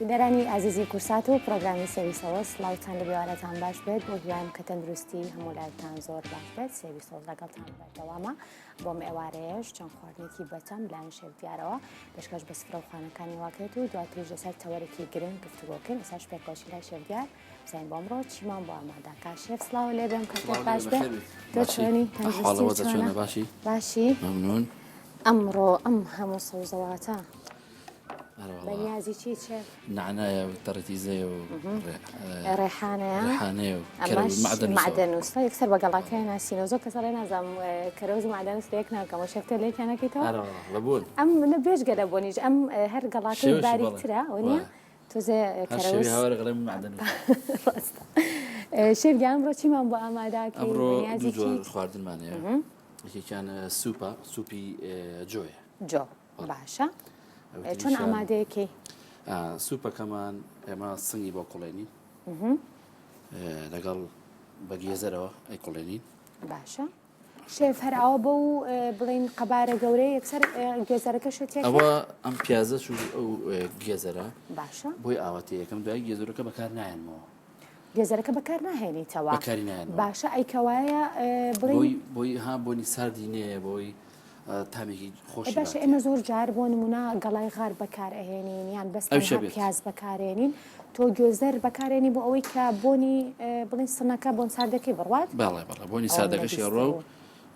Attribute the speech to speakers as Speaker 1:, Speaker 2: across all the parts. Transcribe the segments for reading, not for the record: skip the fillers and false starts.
Speaker 1: بینەرانی ئازیزی کورسات و پرۆگرامی سێویسەوە سڵاوتان لە بێوارەتان باش بێت بۆ هیوایم کە تەندروستی هەموو لایتان زۆر باش بێت سێویسەوە لەگەڵتان بەردەوامە بۆم ئێوارەیەش چەند خواردنێکی بەتەم لایەن شێف دیارەوە پێشکەش بە سفرە و خانەکانی واکرێت و دواتریش لەسەر تەوەرێکی گرنگ گفتوگۆکردن ئێستاش پێکۆشی لای شێف دیار بزانین بۆ ئەمڕۆ چیمان بۆ ئامادە کا شێف سڵاو لێ بێم کاتێک باش بێت تۆ چۆنی تەندروستی چۆنە باشی
Speaker 2: ممنون
Speaker 1: ئەمڕۆ ئەم هەموو سەوزەواتە بەنیازی چی شێف
Speaker 2: نعناع وترتيزه
Speaker 1: ريحانه معدن وسط يكسر بقلاكي ناسين وزو كسر نازم كروز معدن ستيك ناكم شفت ليك انا كيتو
Speaker 2: لبون
Speaker 1: ام نبيش قلبونيج ام هر قلاكي باري ترى ونيا توزي كروز
Speaker 2: هاور غلم معدن
Speaker 1: شيف جام برو چی من با آماده کی
Speaker 2: بنیازی چی خواردن منه یکی کان سوپی جو
Speaker 1: باشا چون آماده کی
Speaker 2: سوپا كمان ما صني بقوليني لقال بقي زرع أي قوليني
Speaker 1: باشا شيف هر عابو بلين قبارة جوري يكسر جزرة كشتيك
Speaker 2: أبغى أم بيازة شو أو جزرة
Speaker 1: باشا
Speaker 2: بوي أواتي كم داي جزرة كبكارنا عنمو
Speaker 1: جزرة كبكارنا هني توا
Speaker 2: بكارنا عنمو
Speaker 1: باشا أي كوايا بلين
Speaker 2: بوي ها بوني سردينة بوي تامي خوش
Speaker 1: باش إما زور جاربون منا قلاي غار بكار أهينين يعني بس تنها بياز بكارينين تو جزر بكاريني بو أوي كبوني بلين صنكا بون ساردكي برواد
Speaker 2: بالله بوني ساردك شيرو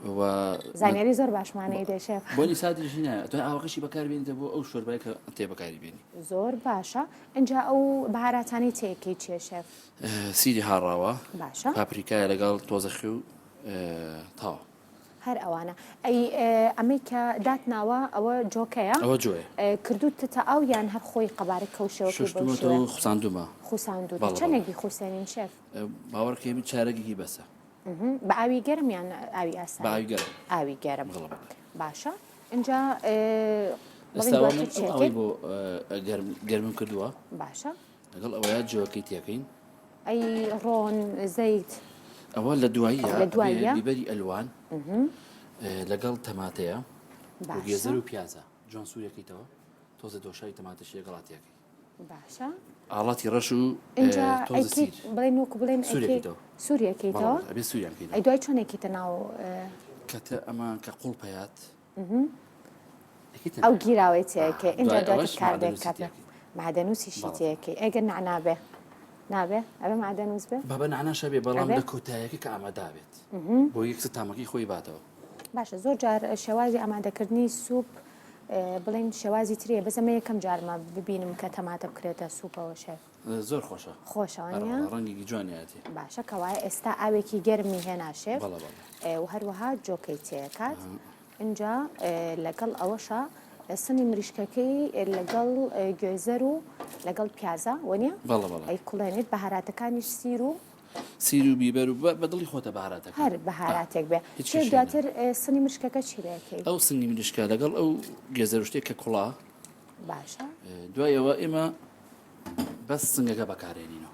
Speaker 2: و
Speaker 1: زينري زور باش معناه يدي شيف
Speaker 2: بوني ساردك جينا تو أوقشي بكار بين تبو أو شربك أنت بكاري بيني
Speaker 1: زور باشا إنجا أو بهاراتاني تيكي تشي شيف
Speaker 2: سيدي هاراوا
Speaker 1: باشا
Speaker 2: بابريكا لقال توزخيو تاو
Speaker 1: هر أوانا أي أمريكا داتناوا أو جوكيا
Speaker 2: أو جوي
Speaker 1: كردو تتأو يعني هر خوي قبارك كوشة
Speaker 2: شو تو خساندوما
Speaker 1: خساندو چنگی خوسانين شيف
Speaker 2: باور كيمي چارگی بس
Speaker 1: بأوي جرم يعني أوي أسا
Speaker 2: أوي
Speaker 1: جرم باشا إنجا
Speaker 2: استوى أوي بو جرم كردوا
Speaker 1: باشا
Speaker 2: قال أويات جوكي تياكين
Speaker 1: أي رون زيت
Speaker 2: أول لدواية ببري ألوان لقال تماتيا وجزر وبيازا جون سوريا كيتوا توزد دوشاي تماتش يقلاتيا
Speaker 1: باشا
Speaker 2: علاتي رشو
Speaker 1: توزد سير بلينوك بلين سوريا كيتوا
Speaker 2: أبي سوريا كيتوا
Speaker 1: أي دواي شون كيتا ناو
Speaker 2: كتا أما كقول بيات
Speaker 1: أو جيراويتي كي إنجا دوات كاردك كابا معدنوسي شيتي كي أجر نعنابه نابه أبى معدنوس به
Speaker 2: بابا نعنا شبيه بلام لكوتايا كي كعمة دابت بو يكسر تامكي خوي باتو
Speaker 1: باشا زور جار شوازي أماده كردني سوب بلين شوازي تريه بس ما يكم جار ما ببينم كتماتة بكريتا سوبا وشيف
Speaker 2: زور خوشة
Speaker 1: وانيا
Speaker 2: رنگي جوانياتي
Speaker 1: باشا كواي استا اويكي گرمي هنا شيف
Speaker 2: بلا
Speaker 1: وهروها جوكيتي كات انجا لقل اوشا صني مريشكاكي لقل جوزرو لقل بيازا ونيا
Speaker 2: بلا
Speaker 1: اي كلينت بهاراتكانيش
Speaker 2: سيرو بيبرو بدلي خوته بهاراتك
Speaker 1: هر بهاراتك به شو داتر صني مرشكاكا شيراكي
Speaker 2: او صني مرشكا لقل او جزروشتي ككلا
Speaker 1: باشا
Speaker 2: دوايا وإما بس سنجا بكارينينو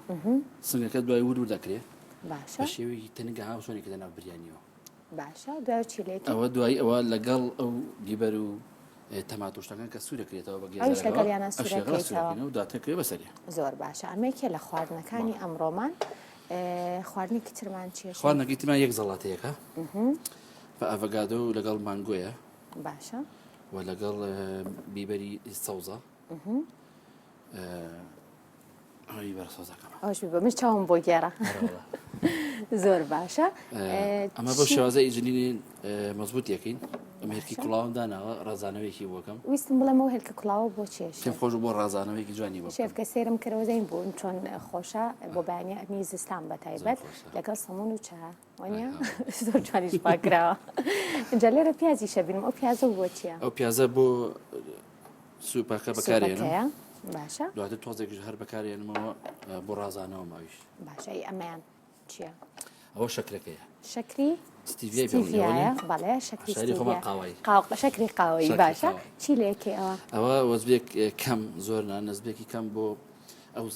Speaker 2: سنجا دواي ورود ذكريه
Speaker 1: باشا
Speaker 2: بشيوي تنجا وشوني كده ناف بريانيو
Speaker 1: باشا دواي شيليكي
Speaker 2: او دواي او لقل او بيبرو تماتوش تكن كسوريا كريتا وبقي
Speaker 1: ايش لقل يعني سوريا كريتا
Speaker 2: وداتك بسريع
Speaker 1: زور باشا اميكي لخوارنا كاني ام رومان خواردنی کترمان چیه؟
Speaker 2: خواردنی کترمان یک زلاتیه که فافوکادو لقال مانگویا
Speaker 1: باشا
Speaker 2: ولقال بیبری سوزا هاي برسوزا كمان
Speaker 1: آش بيبقى مش تاهم بوجرة زور باشا
Speaker 2: أما بوشوازة إجنين مزبوط يكين أما هيك كلاون دانا رازانة ويكي وكم
Speaker 1: ويستم بلا مو هيك كلاو بوشيش
Speaker 2: كيف خوش بو رازانة ويكي جواني وكم
Speaker 1: شايف كسيرم كروزين بون شون خوشة بوبانيا ميز إسلام بتايبت لقى صمون وشها ونيا زور جوانيش باكرا جاليرة بيازي شبين أو بيازو بوشيا
Speaker 2: أو بيازا بو سوبا كبكارينا
Speaker 1: باشا
Speaker 2: دوات توزيك جهر بكارينا ما بو رازانة وماويش
Speaker 1: باشا أي أمان شيا
Speaker 2: أو شكرك
Speaker 1: شكري
Speaker 2: ستيفيا
Speaker 1: بله شكري
Speaker 2: ستيفيا قاوي
Speaker 1: شكري قاوي باشا چیلێکی
Speaker 2: ئەوە وەزبێک کەم زۆرنا نزبێکی کەم بۆ ئەو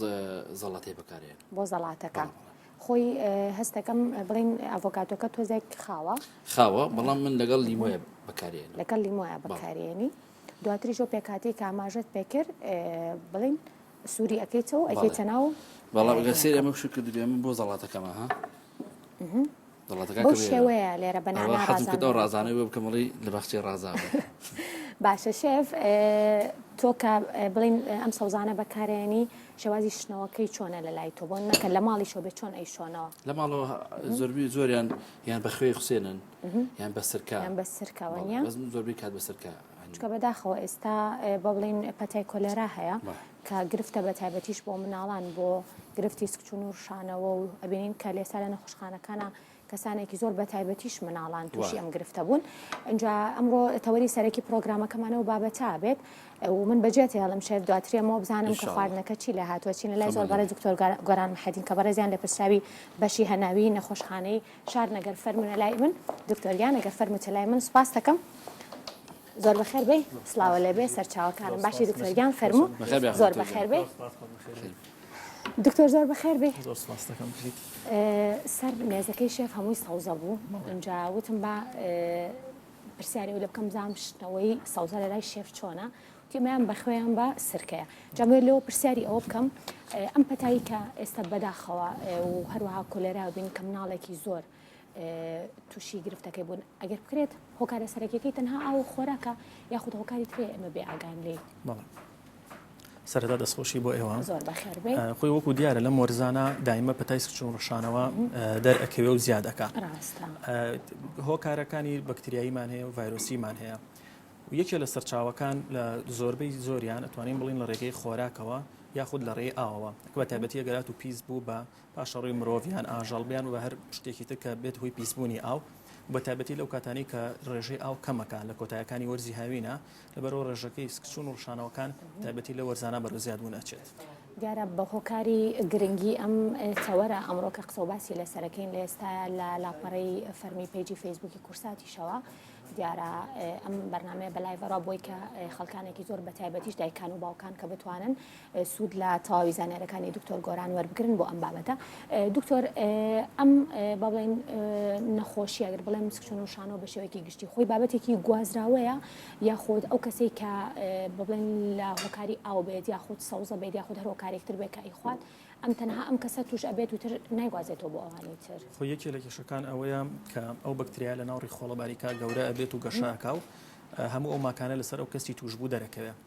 Speaker 2: زەڵاتێ بەکارێن
Speaker 1: بۆ زەڵاتەکە خۆی هەستەکەم بڵین ئەڤۆکاتۆکە تۆزێک
Speaker 2: خاوە بەڵام من لەگەڵ لیمۆیە بەکارێن
Speaker 1: لەگەڵ لیمۆیە بەکارێنی دواتریش پێکاتی کاماژت پێکرد بڵین سووری ئەەکەیتەوە ئەکەیتە ناو
Speaker 2: بەڵام سێ ئەمە شکر کردو ئێمە بۆ زەڵاتەکەمە ها
Speaker 1: بەو شێوەیە لێرە بەنانا
Speaker 2: حەزم ڕازانەوە بۆ بکەمەڵی لە بەخچی ڕازانە
Speaker 1: باشە شێف تۆ کە بڵین ئەم سەوزانە بەکارێنی شێوازی شنەوەکەی چۆنە لە لای تۆ بۆ نەکە لە ماڵی شۆ بێت چۆن ئەی شۆنەوە
Speaker 2: لە ماڵەوە زۆربی زۆریان یان بە خوێ حوسێنن یان بە سرکە
Speaker 1: یان بە سرکەوە نیە
Speaker 2: زۆربی کات بە سرکە
Speaker 1: چکە بەداخەوە ئێستا بە بڵین پەتای کۆلێرا هەیە کە گرفتە بە تایبەتیش بۆ مناڵان بۆ گرفتی سکچون و ڕشانەوە و ئەبینین کە لێستا لە نەخۆشخانەکانە کەسانێکی زۆر بە تایبەتیش مناڵان تووشی ئەم گرفتە بوون اینجا ئەمڕۆ تەوەری سەرەکی پرۆگرامەکەمانەوە بابەتە بێت و من بەجێت هێڵم شێف دواترێمەوە بزانم کە خواردنەکە چی لە هاتووە چین لای زۆر بەڕێ دکتۆر گۆران محەدین کە بەڕێزیان لە پرسراوی بەشی هەناوی نەخۆشخانەی شار نەگەر فەرمونە لای من دکتۆریان ئەگەر فەرموتە لای من سوپاس دەکەم زۆر بەخێر بێ سلااوە لێ بێ سەرچاوەکانم باشی دکتۆریان فەرموو زۆر بەخێر بێ دکتۆر زۆر بەخێر بێ سەر مێزەکەی شێف هەمووی سەوزە بوو اینجا وتم بە پرسیاری و لە بکەم بزانم شتنەوەی سەوزە لە لای شێف چۆنە تیمەیان بەخوێیان بە سرکەیە جامێ لەوە پرسیاری ئەوە بکەم ئەم پەتایی کە ئێستا بەداخەوە و هەروەها کۆلێرا بین کە مناڵێکی زۆر تووشی گرفتەکەی بوون ئەگەر بکرێت هۆکارە سەرەکیەکەی تەنها ئاو خۆراکە یاخود هۆکاری ترێ ئێمە بێ ئاگان لێ
Speaker 3: سەرەتا دەستخۆشی بۆ ئێوە
Speaker 1: زۆر بەخێر بێ
Speaker 3: خۆی وەکو دیارە لەم وەرزانە دایمە پەتای سکچون ڕشانەوە دەرئەکەوێ و زیادەکە هۆکارەکانی بەکتریاییمان هەیە و ڤایرۆسیمان هەیە و یەکێ لە سەرچاوەکان لە زۆربەی زۆریان ئەتوانین بڵین لە ڕێگەی خۆراکەوە یاخود لە ڕێی ئاوەوە بە تایبەتی گەرات و پیس بوو بە پاشەڕووی مرۆڤیان ئاژەڵبیان و بە هەر شتێکی تر کە بێت هۆی پیسبوونی ئاو بە تایبەتی لەو کاتانی کە ڕێژەی ئاو کەمەکان لە کۆتایەکانی وەرزی هاوینە لەبەرەوە ڕێژەکەی سکچون و ڕشانەوەکان تایبەتی لە وەرزانە بەرەو زیادبوون ئەچێت
Speaker 1: دیارە بە هۆکاری گرنگی ئەم تەوەرە ئەمڕۆ کە قسەوباسی لە سەرەکەین لە ئێستا لە لاپەڕەی فەرمی پیجی فەیسبووکی کورساتیشەوە دیارە ئەم بەرنامەیە بەلایڤەڕا بۆی کە خەڵکانێکی زۆر بە تایبەتیش دایکان و باوکان کە بتوانن سوود لە تەواوی زانیاریەکانی دکتۆر گۆران وەربگرن بۆ ئەم بابەتە دکتۆر ئەم با بڵێن نەخۆشی ئەگەر بڵێن سکچون و ڕشانەوە بە شێوەیەکی گشتی خۆی بابەتێکی گوازراوەیە یاخود ئەو کەسێک کە بڵێن لە هۆکاری ئاو بێت یاخود سەوزە بێت یاخود هەر هۆکارێکتر بێت کە ئیخوات ئەم تەنها ئەم کەسە توش ئەبێت وتر نایگوازێتەوە بۆ ئەوانی تر
Speaker 3: خۆ یەکێ لە کێشەکان ئەوەیە کە ئەو بەکتریا لە ناوڕی خۆڵەباریکا گەورە ئەبێت و گەشاکە و هەموو ئەو ماکانە لەسەر ئەو کەسی توشبوو دەرەکەوێت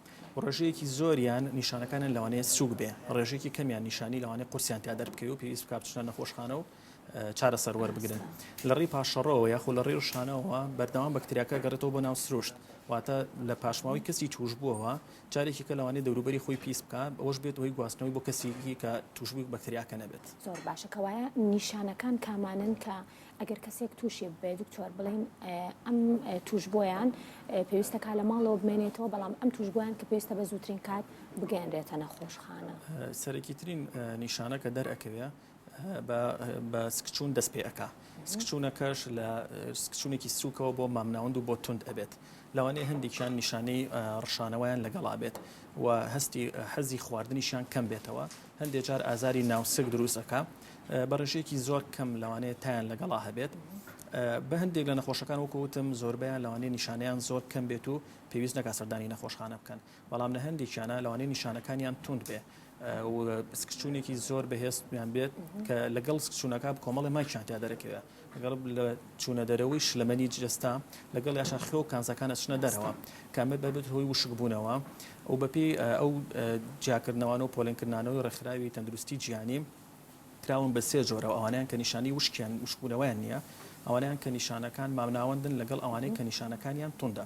Speaker 3: ڕێژەیەکی زۆریان نیشانەکانن لەوانەیە سووک بێ ڕێژێکی کەمیان نیشانی لەوانەیە قورسیان تیا دەربکەوێت و پێویست بکات بچنە نەخۆشخانە و چارەسەر وەربگرن لە ڕێی پاشەڕەوە یاخۆ لە ڕێی ڕشانەوە بەردەوام بەکتریاکە گەڕێتەوە بۆ ناو سروشت واتە لە پاشماوی کەسی توشبووەوە جارێکی کە لەوانەیە دەوروبەری خۆی پیس بکات ئەوەش بێت هۆی گواستنەوەی بۆ کەسێکی کە توشبووی بەکتریاکە نەبێت
Speaker 1: زۆر باشە کەوایە نیشانەکان کامانن کە ئەگەر کەسێک تووشی بێ دکتۆر بڵین ئەم توشبۆیان پێویستەکە لە ماڵەوە بمێنێتەوە بەڵام ئەم توشبۆیان کە پێویستە بە زووترین کات بگەێنرێتە نەخۆشخانە
Speaker 3: سەرەکیترین نیشانە کە دەرئەکەوێ بە سکچون دەست پێەکە سکچوونەکەش لە سکچوونێکی سووکەوە بۆ مامناوەند و بۆ تند ئەبێت لەوانەیە هەندێکیان نیشانەی ڕشانەوەیان لەگەڵا بێت و هەستی حەزی خواردنیشان کەم بێتەوە هەندێک جار ئازاری ناوسک دروستەکە بە ڕێژەیەکی زۆر کەم لەوانەیە تایان لەگەڵا هەبێت بە هەندێک لە نەخۆشەکان وەکوتم زۆربیان لەوانەیە نیشانەیان زۆر کەم بێت و پێویست نەکات سەردانی نەخۆشخانە بکەن بەڵام لە هەندێکیانە لەوانەیە نیشانەکانیان تند بێ سکچوونێکی زۆر بەهێستیان بێت کە لەگەڵ سکچوونەکە کۆمەڵی مایکیان تیا دەرەکەوێت لەگەڵ لە چوونە دەرەوەی شلەمەنی جستا لەگەڵ یاشان خێ و کانزەکانە چنە دەرەوە کامە بەبێت هۆی وشک بوونەوە و بەپێی ئەو جیاکردنەوەوان و پۆلێنکردنەوەی ڕێکخراوی تەندروستی جیهانی کراون بە سێ جۆرە ئەوانیان کە نیشانی وشکیان وشکبوونەوەیان نییە ئەوانیان کە نیشانەکان مامناوەندن لەگەڵ ئەوانەی کە نیشانەکانیان توندە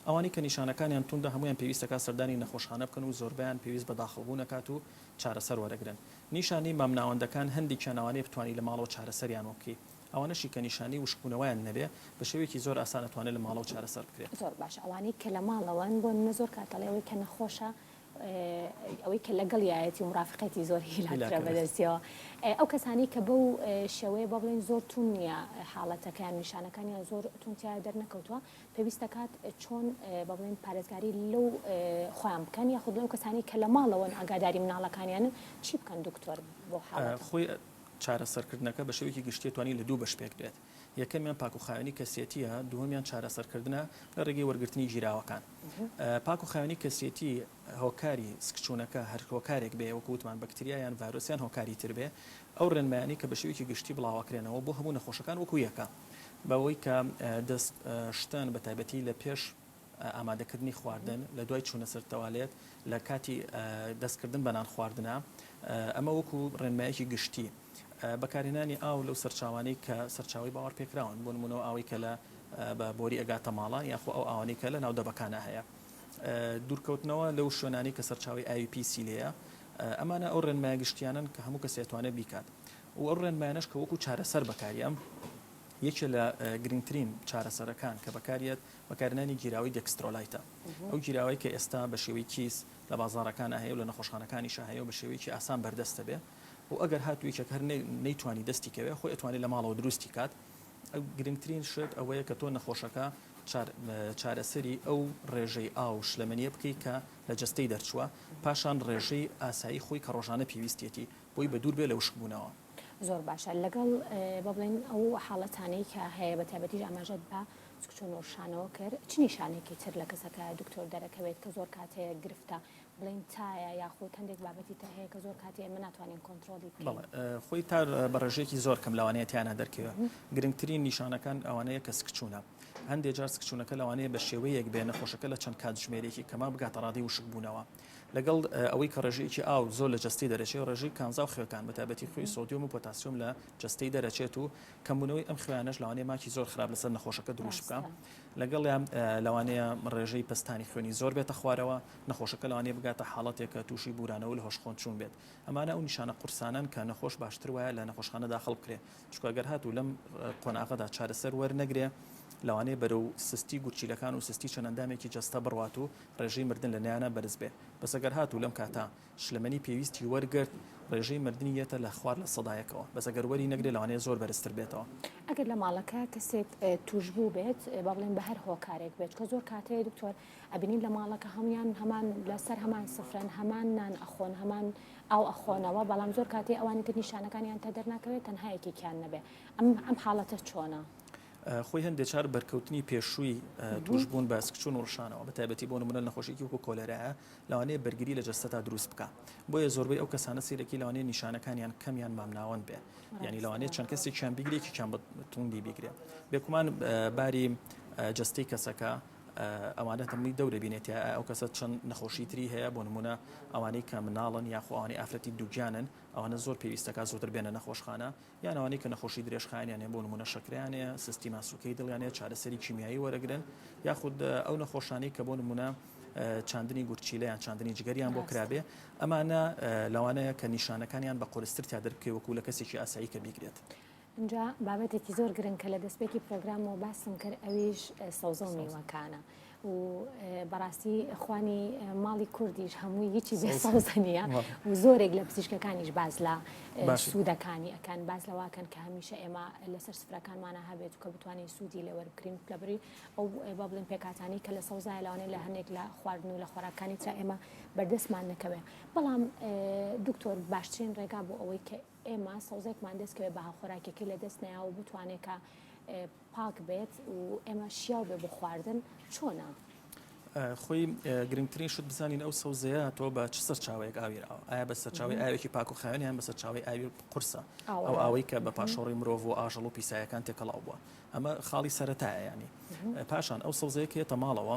Speaker 3: ئەوانی کە نیشانەکانیان توندە هەمویان پێویستەکە سەردانی نەخۆشخانە بکەن و زۆربیان پێویست بە داخڵبوون نکات و چارەسەر وەرەگرن نیشانی مامناوەندەکان هەندێکیان ئەوانەیە بتوانانی لە ماڵەوە چارەسەریان وەبکەی ئەوانەشی کە نیشانی وشکبوونەوەیان نەبێ بە شێوەیەکی زۆر ئاسان دەتوانێت لە ماڵەوە چارەسەر بکرێت
Speaker 1: زۆر باش ئەوانەی کە لە ماڵەوەن بۆ زۆر کاتەڵێەوەی کە نەخۆشە ئەوەی کە لەگەڵ یایەتی و مرافقەتی زۆر هیلاترە بەدەستیەوە ئەو کەسانی کە بەو شێوەیە بە بڵێن زۆر تون نییە حاڵەتەکان نیشانەکانیان زۆر تونتیا دەرنەکەوتووە پێویستە کات چۆن بە بڵێن پارێزگاری لەو خۆیان بکەن یاخود لەو کەسانی کە لە ماڵەوەن ئاگاداری مناڵەکانیانن چی بکەن دکتۆر بۆ حاڵەت
Speaker 3: خۆی چارەسەرکردنەکە بە شێوەیەکی گشتی توانی لە دوو بەش پێک بێت. یەکەمیان پاکوخاوێنی کەسێتیە، دووەمیان چارەسەرکردنە لە ڕێگەی وەرگرتنی ژیراوەکان. پاکوخاوێنی کەسێتی هۆکاری سکچوونەکە هەر هۆکارێک بێ وەکو وتمان بەکتریایان ڤایرۆسیان هۆکاری تر بێ، ئەو ڕێنمایانی کە بە شێوەیەکی گشتی بڵاوەکرێنەوە بۆ هەموو نەخۆشەکان وەکو یەکە، بەوەی کە دەست شتن بە تایبەتی لە پێش ئامادەکردنی خواردن، لە دوای چوونە سەر تەوالێت، لە کاتی دەستکردن بە نان خواردنە، ئەمە وەکو ڕێنمایەکی گشتی بەکارهێنانی ئاو لەو سەرچاوانەی کە سەرچاوی باوەڕ پێکراون، بۆ نمونەوە ئاوی کە لە بە بۆری ئەگاتە ماڵە یاخۆ ئەو ئاوانەی کە لە ناودەبەکانە هەیە. دوورکەوتنەوە لەو شوێنانی کە سەرچاوی IUPAC لەیە، ئەمانە ئەو ڕێنمایە گشتیانن کە هەموو کەس دەتوانێت بیکات. و ئەو ڕێنمایانەش کە وەکو چارەسەر بەکاریەم، یەکێ لە گرنگترین چارەسەرەکان کە بەکارێت بەکارهێنانی گیراوی دێکسترۆلایتە. ئەو گیراوەی کە ئێستا بە شێوەی کیس لە بازاڕەکان هەیە و لە نەخۆشخانەکانیش هەیە و بە شێوەیەکی ئاسان بەردەستە بێ و ئەگەر هاتوویەکە هەر نەیتوانی دەستی کەوێ خۆی ئەتوانێت لە ماڵەوە دروستی کات. ئەو گرنگترین شت ئەوەیە کە تۆ نەخۆشەکە چارەسەری ئەو ڕێژەی ئاو شلەمەنیە بکەیت کە لە جەستەی دەرچووە، پاشان ڕێژەی ئاسایی خۆی کە ڕۆژانە پێویستێتی بۆی بە دوور بێ لە وشکبوونەوە.
Speaker 1: زۆر باشە لەگەڵ بڵێن ئەو حاڵەتانەی کە هەیە بە تایبەتیش ئاماژەت بە سکچۆن و شانەوە کرد، چ نیشانێکی تر لە کەسەکە دکتۆر دەرەکەوێت کە زۆر کاتەیە گرفتە بڵین تایە یاخود هەندێک بابەتی تا هەیە کە زۆر کاتی ئێمە ناتوانین کۆنتترۆلی بکەین؟
Speaker 3: خۆی تا بە ڕێژێکی زۆر کەم لەوانەیەتیانە دەرکەوە. گرنگترین نیشانەکان ئەوانەیە کە سکچوونە، هەندێک جار سکچوونەکە لەوانەیە بە شێوەیەک بێ نەخۆشەکە لە چەند کاتژمێرێکی کەما بگاتە ڕادی وشکبوونەوە، لەگەڵ ئەوەی کە ڕێژەیەکی ئاو زۆر لە جەستی دەرەچێت و ڕێژەی کانزا و خێوەکان بە تایبەتی خۆی سۆدیۆم و پۆتاسیۆم لە جەستەی دەرەچێت و کەمبوونەوەی ئەم خوێنش لەوانەیە ماکی زۆر خراپ لەسەر نەخۆشەکە دروست بکە. لەگەڵ لەوانەیە ڕێژەی پستانی خوێنی زۆر بێتە خوارەوە، نەخۆشەکە لەوانەیە بگاتە حاڵەتێک کە تووشی بورانەوە لە هۆشخۆن چوون بێت. ئەمانە ئەو نیشانە قورسانن کە نەخۆش باشتر وایە لە نەخۆشخانە داخڵ بکرێ، چونکە ئەگەر هاتوو لەم قۆناغەدا چارەسەر وەرنەگرێ لەوانەیە بەرەو سستی گورچیلەکان و سستی چەندەندامێکی جەستە بڕوات و ڕێژەی مردن لە نایانە بەرز بێ. بەس ئەگەر هاتوو لەم کاتا شلەمەنی پێویستی وەرگرت ڕێژەی مردنی یەتە لە خوار لە سەدایەکەوە، بەس ئەگەر وەری نەگرێت لەوانەیە زۆر بەرزتر بێتەوە.
Speaker 1: ئەگەر لە ماڵەکە کەسێک توشبوو بێت با بڵێن بە هەر هۆکارێک بێت کە زۆر کاتەیە دکتۆر ئەبینین لە ماڵەکە هەمان لەسەر هەمان سفرەن، هەمان نان ئەخۆن، هەمان ئاو ئەخۆنەوە، بەڵام زۆر کاتێ ئەوانی تر نیشانەکانیان تا دەرناکەوێت تەنها یەکێکیان نەبێ. ئەم حاڵەتە چۆنە؟
Speaker 3: خۆی هەندێک چار بەرکەوتنی پێشووی توشبوون بە سکچوون و ڕشانەوە بە تایبەتی بۆ نمونە نەخۆشیێکی وەکو کۆلێرایە لەوانەیە بەرگری لە جەستەتا دروست بکە، بۆیە زۆربەی ئەو کەسانە سیرەکی لەوانەیە نیشانەکانیان کەمیان مامناوەند بێ، یعنی لەوانەیە چەند کەسێکیان بیگرێکیان توندی بیگرێت. بێگومان باری جەستەی کەسەکە ئەوانە تەمەنی دەورە بینێتە ئەو کەسە چەند نەخۆشی تری هەیە، بۆ نمونە ئەوانەی کە مناڵن یاخۆ ئەوانەی ئافرەتی دووگیانن، ئەوانە زۆر پێویستەکە زۆرتر بێنە نەخۆشخانە، یان ئەوانەی کە نەخۆشی درێژخایانیان هەیە، بۆ نمونە شەکرەیانەیە، سستی ماسوولکەی دڵیانەیە، چارەسەری کیمیایی وەرەگرن، یاخود ئەو نەخۆشانەی کە بۆ نمونە چاندنی گورچیلەیان چاندنی جگەریان بۆ کرابێ، ئەمانە لەوانەیە کە نیشانەکانیان بە قۆلستر تا دەربکەی وەکو لە کەسێکی ئاسایی کە بیگرێت.
Speaker 1: اینجا بابەتێکی زۆر گرنگ کە لە دەستپێکی پرۆگرامەوە باسم کرد ئەویش سەوزە و میوەکانە و بەڕاستی خوانی ماڵی کوردیش هەمووی هیچی بێ سەوزە نییە و زۆرێک لە پزیشکەکانیش باز لە سوودەکانی ئەکەن، باز لەواکەن کە هەمیشە ئێمە لەسەر سفرەکانمانە هەبێت و کە بتوانین سوودی لێ وەربکرین لەبەری ئەو با بڵێن پێکاتانی کە لە سەوزای لەوانەیە لە هەندێک لە خواردن و لە خۆراکانی ترا ئێمە بەردەستمان نەکەوێت. بەڵام دکتۆر باشترین ڕێگا بۆ ئەوەی کە ئێمە سەوزێکمان دەستکەوێت بە خۆراکێکی لە دەست نیا و بتوانێت کە پاک بێت و ئێمە شیاو بێ بۆ خواردن چۆنە؟
Speaker 3: خۆی گرنگترین شت بزانین ئەو سەوزەیە تۆ بە چ سەرچاوەیەک ئاویراوە، ئایا بە سەرچاوی ئاوێکی پاک و خاوێن یان بە سەرچاوی ئاوی قورسە، ئەو ئاوەی کە بە پاشۆڕی مرۆڤ و ئاژەڵ و پیسایەکان تێکەڵاو بووە، ئەمە خاڵی سەرەتایە. ینی پاشان ئەو سەوزەیە کە هێتە ماڵەوە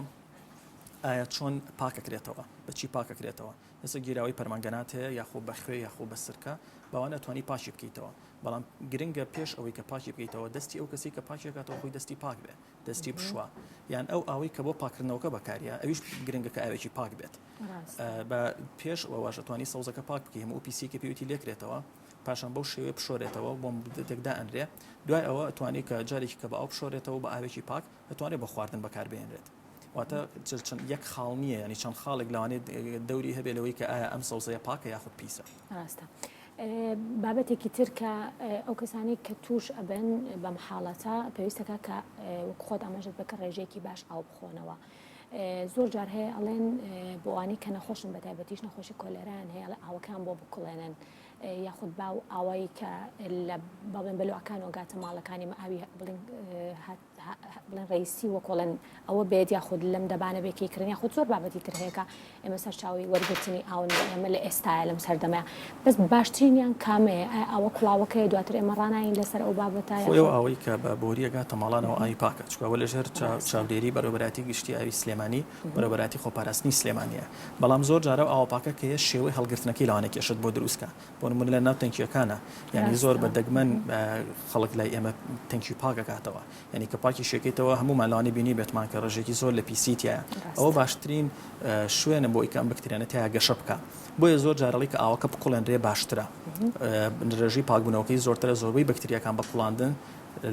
Speaker 3: ئایا چۆن پاکەکرێتەوە، بەچی پاکەکرێتەوە، ئێستا گیراوی پەرمانگەنات هەیە یاخۆ بەخوێ یاخۆ بە سرکە باوانە توانی پاشی بکەیتەوە، بەڵام گرنگە پێش ئەوەی کە پاکی بکەیتەوە دەستی ئەو کەسی کە پاکێکاتەوە خۆی دەستی پاک بێ، دەستی بشوە، یان ئەو ئاوەی کە بۆ پاکردنەوەکە بەکاریە ئەویش گرنگە کە ئاوێکی پاک بێت. بە پێش ئەوە توانی سەوزەکە پاک بکەی هەموو پیسێکی پێویستی لێکرێتەوە، پاشان بەو شێوەیە بشۆرێتەوە بۆ مدەتێکدا ئەنرێ، دوای ئەوە ئەتوانی کە جارێکی کە بە ئاو بشۆرێتەوە بە ئاوێکی پاک ئەتوانێت بە خواردن بەکاربهێنرێت. واتە یەک خاڵ نییە، ینی چەند خاڵێک لەوانێت دەوری هەبێت لەوەی کە ئایا ئەم سەوزەیە پاکە یاخود پیسە.
Speaker 1: ڕاستە. بابەتێکی تر کە ئەو کەسانی کە توش ئەبن بەم حاڵەتە پێویستەکە کە خۆت ئاماژت بکە ڕێژەیەکی باش ئاو بخۆنەوە. زۆر جار هەیە ئەڵێن بۆوانی کە نەخۆشن بە تایبەتیش نەخۆشی کۆلێرایان هەیە ئاوەکان بۆ بکڵێنن یاخود باو ئاوایی کە لە بەڵێن بەلوعەکان وەگاتە ماڵەکانی ئاوی بڵێن ڕیسی وەکۆڵێن ئەوە بێت یاخود لەم دەبانە بێکیکردن یاخود زۆر بابەتی تر هەیەکە ئێمە سەر چاوی وەرگرتنی ئاون ئێمە لە ئێستاە لەم سەردەمەیە بەس باشترینیان کامەیە ئەوە کڵاوەکەی دواتر ئێمە ڕاناین لەسەر ئەو بابەتایە
Speaker 3: ئەوەی کە بە بۆریەگاتە ماڵانەوە ئای پاکە چکووە لەژێر چاودێری بەرەبەراتی گشتی ئاوی سلێمانی بەرەبەراتی خۆپاراستنی سلێمانیە بەڵام زۆر جارە ئاوە پاکە کە شێوەی هەڵگرتنەکەی لەوانە کێشت بۆ دروستکە بۆ نمونە لە ناو تەنکیەکانە یعنی زۆر بە دەگمەن خەڵک لای ئێمە تەنکی پاکەکاتەوە یعنی کە پاکی شێکێتەوە هەمومان لەوانی بینی بێتمان کە ڕێژێکی زۆر لە پیسیتیە ئەوە باشترین شوێنە بۆ ئیکەم بکتێنێتەیە گەشە بکە بۆیە زۆر جارەڵی کە ئاوەکە بقوڵێنرێ باشترە ڕێژی پاکبوونەوەکەی زۆرترە زۆربەی بەکتریەکان بە قوڵاندن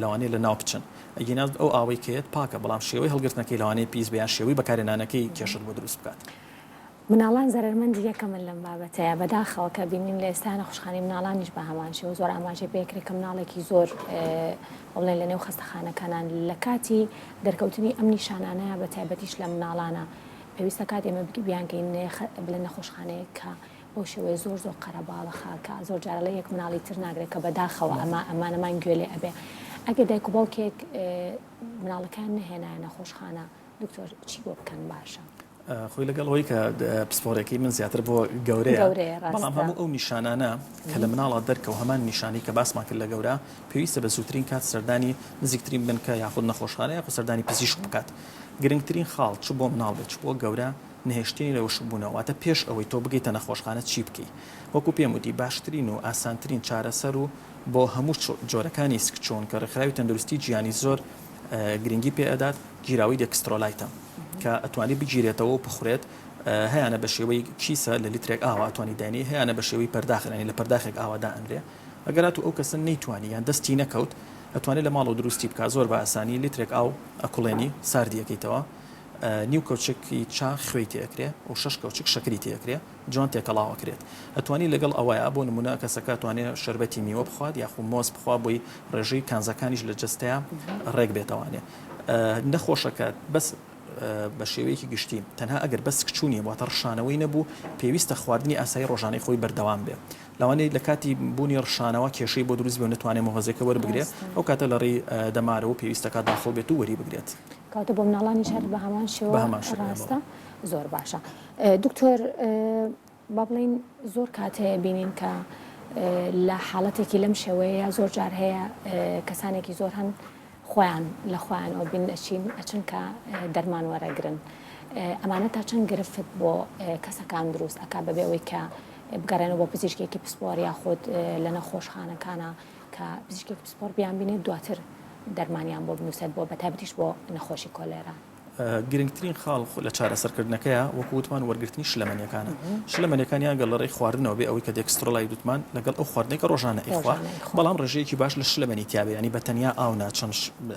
Speaker 3: لەوانەیە لە ناو بچن ئەگەنا ئەو ئاوەی کێت پاکە بەڵام شێوەی هەڵگرتنەکەی لەوانەیە پیس بیان شێوەی بەکارێنانەکەی کێشت بۆ دروست بکات
Speaker 1: مناڵان زەرمەندی یەکەمن لەم بابەتەیە بەداخەوە کە بینین لە ئێستا نەخۆشخانەی مناڵانیش بە هەمان شێوە زۆر ئاماژێ پێکرێت کە مناڵێکی زۆر بڵێن لە نێو خەستەخانەکانان لە کاتی دەرکەوتنی ئەم نیشانانەیە بە تایبەتیش لە مناڵانە پێویستە کات ئێمە بیانکەین بڵێن نەخۆشخانەیە کە بۆ شێوەیە زۆر قەرەباڵە خاکە زۆر جارە لە یەک مناڵی تر ناگرێت کە بەداخەوە ئەمانەمان گوێ لێ ئەبێ ئەگە دایک و باوکێک مناڵەکان نهێنایە نەخۆشخانە دکتۆر چی بۆ بکەن باشە؟
Speaker 3: خۆی لەگەڵ هۆی کە پسپۆرێکی من زیاتر بۆ گەورەیە بەڵام هەموو ئەو نیشانانە کە لە مناڵە دەرکە و هەمان نیشانی کە باسمان کرد لە گەورە پێویستە بە زووترین کات سەردانی نزیکترین بنکە یاخود نەخۆشخانە یاخود سەردانی پزیشک بکات گرنگترین خاڵ چ بۆ مناڵ بێت چ بۆ گەورە نهێشتنی لەوەش بوونەوەواتە پێش ئەوەی تۆ بگەیتە نەخۆشخانە چی بکەی وەکو پێم وتی باشترین و ئاسانترین چارەسەر و بۆ هەموو جۆرەکانی سکچۆن کە ڕێکخراوی تەندروستی گیانی زۆر گرنگی پێ ئەدات گیراوی دەکسترۆلایتە کە ئەتوانی بگیرێتەوە و بخورێت هەیەە بە شێوەی کیسە لە لیترێک ئاوا ئەتوانی دانی هەیەە بە شێوەی پەرداخرانی لە پەرداخێک ئاوادا ئەندرێ ئەگەرات و ئەو کەسە نەیتوانی یان دەستی نەکەوت ئەتوانێت لە ماڵ و دروستی بکە زۆر بە ئاسانی لیترێک ئاو ئەکوڵێنی ساردیەکەیتەوە نیو کەوچێکی چا خوێی تێکرێ و 6 کەوچک شەکری تێکرێ جوان تێکەڵاوەکرێت ئەتوانی لەگەڵ ئەوەیە بۆ نمونە کەسەکە توانێت شەربەتی میوە بخوات یاخو مۆز بخوا بۆی ڕێژەی کانزەکانیش لە جستەیە ڕێک بێتەوانێ نەخۆشەکە بەس بە شێوەیەکی گشتی تەنها ئەگەر بەس کچوونیە واتە ڕشانەوەی نەبوو پێویستە خواردنی ئاسایی ڕۆژانەی خۆی بەردەوام بێ لەوانەیە لە کاتی بوونی ڕشانەوە کێشەی بۆ دروست بێ نتوانێت مۆڤەزەکە وەربگرێت ئەو کاتە لە ڕێی دەمارەوە پێویستەکە داخڵ بێت و وەری بگرێت
Speaker 1: کاتە بۆ مناڵانی شار بە هەمان شێوە ڕاستە زۆر باشە دکتۆر با بڵین زۆر کات هەیە بینین کە لە حاڵەتێکی لەم شێوەیە زۆر جار هەیە کەسانێکی زۆر هەن خۆیان لە خۆیان ئەو بین ئەچین ئەچن کە دەرمان وەرەگرن ئەمانە تا چەند گرفت بۆ کەسەکان دروست ئەکا بەبێ ئەوەی کە بگەڕێنەوە بۆ پزیشکێکی پسپۆر یاخود لە نەخۆشخانەکانە کە پزیشکێکی پسپۆر بیان بینێت دواتر دەرمانیان بۆ بنووسێت بۆ بەتایبەتیش بۆ نەخۆشی کۆلێرا
Speaker 3: گرنگترین خاڵ لە چارەسەرکردنەکەیە وەکو وتمان وەرگرتنی شلەمەنیەکانە شلەمەنیەکانیان گەڵ لەڕێی خواردنەوە بێ ئەوەی کە دێکسترۆلای دوتمان لەگەڵ ئەو خواردنێکە ڕۆژانە ئەیخوا بەڵام ڕێژەیەکی باش لە شلەمەنی تیاابێ ینی بە تەنیا ئاونا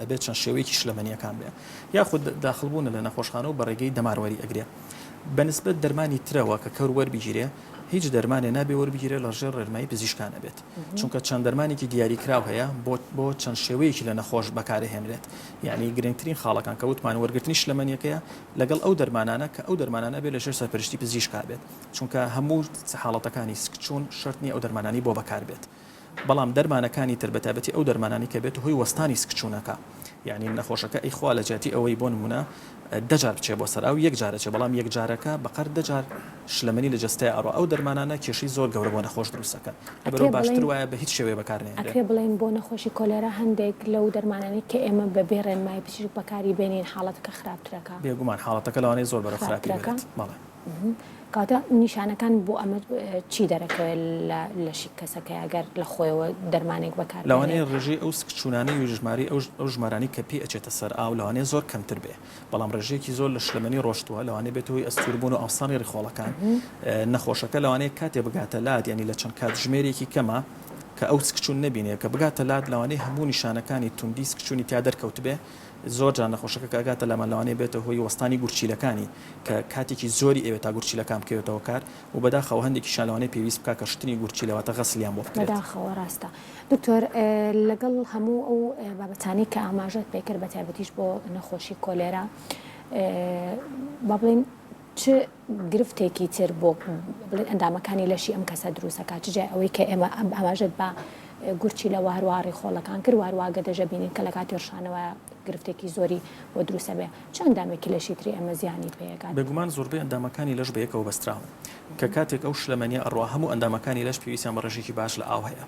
Speaker 3: ئەبێت چەند شێوەیەکی شلەمەنیەکان بێ یاخود داخڵبوون لە نەخۆشخانە و بەڕێگەی دەماروەری ئەگرێ بەنسبەت دەرمانی ترەوە کە کەور وەربگیرێ هیچ دەرمانێ نابێ وەربگیرێ لە ژێر ڕێرمایی پزیشکانە بێت چونکە چەند دەرمانێکی دیاریکراو هەیە بۆ چەند شێوەیەکی لە نەخۆش بەکارهێنرێت یعنی گرنگترین خاڵەکان کە وتمان وەرگرتنی شلەمەنیەکەیە لەگەڵ ئەو دەرمانانە کە ئەو دەرمانانە بێت لە ژێر سەرپەرشتی پزیشکا بێت چونکە هەموو حاڵەتەکانی سکچوون شەرتنی ئەو دەرمانانی بۆ بەکار بێت بەڵام دەرمانەکانی تر بەتابەتی ئەو دەرمانانی کە بێت هۆی وەستانی سکچوونەکە یعنی نەخۆشەکە ئەیخوا لە جیاتی ئەوەی بۆ نمونە دەجار بچێ بۆ سەر ئەو یەک جارەچێ بەڵام یەک جارەکە بەقەر دەجار شلەمەنی لە جستەیە ئەڕۆ ئەو دەرمانانە کێشی زۆر گەورە بۆ نەخۆش دروستەکە لەبەرەوە باشتر وایە بە هیچ شێوەیە بەکارنێت
Speaker 1: ئەکرێ بڵێن بۆ نەخۆشی کۆلێرا هەندێک لەو دەرمانانی کە ئێمە بەبێ ڕێنمای پزیشک بەکاری بێنین حاڵەتەکە خراپترەکە
Speaker 3: بێگومان حاڵەتەکە لەوانەیە زۆر بەرەو خراپەکە بەڵێ
Speaker 1: کاتە نیشانەکان بۆ ئەمە چی دەرەکەوێت لە شی کەسەکە ئەگەر لە خۆیەوە دەرمانێک بەکار
Speaker 3: لەوانەیە ڕێژەی ئەو سکچوونانەی و ژماری ئەو ژمارانی کە پێ ئەچێتە سەر ئاو لەوانەیە زۆر کەمتر بێ بەڵام ڕێژەیەکی زۆر لە شلەمەنی ڕۆشتووە لەوانەیە بێتەوەی ئەستوربوون و ئاسانی ڕێخۆڵەکان نەخۆشەکە لەوانەیە کاتێ بگاتە لات ینی لە چەند کات ژمێرێکی کەمە کە ئەو سکچوون نبینێ کە بگاتە لات لەوانەیە هەموو نیشانەکانی توندی سکچوونی تیا دەرکەوت بێ زۆر جان نەخۆشەکە کاگاتە لە مەلەوانێ بێتە هۆی وەستانی گورچیلەکانی کە کاتێکی زۆری ئێوێت تا گورچیلەکان بکەوێتەوە کار و بەداخەوە هەندێکی شالوانەی پێویست بکە کە شتنی گورچیلەوەتە غەسلیان بۆ بکرێت
Speaker 1: بەداخەوە ڕاستە دکتۆر لەگەڵ هەموو ئەو بابەتانی کە ئاماژەت پێکرد بە تایبەتیش بۆ نەخۆشی کۆلێرا با بڵێن چ گرفتێکی تر بۆ بڵێن ئەندامەکانی لەشی ئەم کەسە دروستەکە چجای ئەوەی کە ئێمە ئاماژت بە گورچی لە هەرواری خۆڵەکان کرد هەروواگە دەژە بینین کە لە کاتی ڕشانەوە گرفتێکی زۆری بۆ دروستە بێ چ ئەندامێکی لەشی تری ئەمە زیانی پێەکات
Speaker 3: بێگومان زۆربەی ئەندامەکانی لەش بەیەکەوە بەستراون کە کاتێک ئەو شلەمەنیە ئەڕوا هەموو ئەندامەکانی لەش پێویستیان بە ڕێژێکی باش لە ئاو هەیە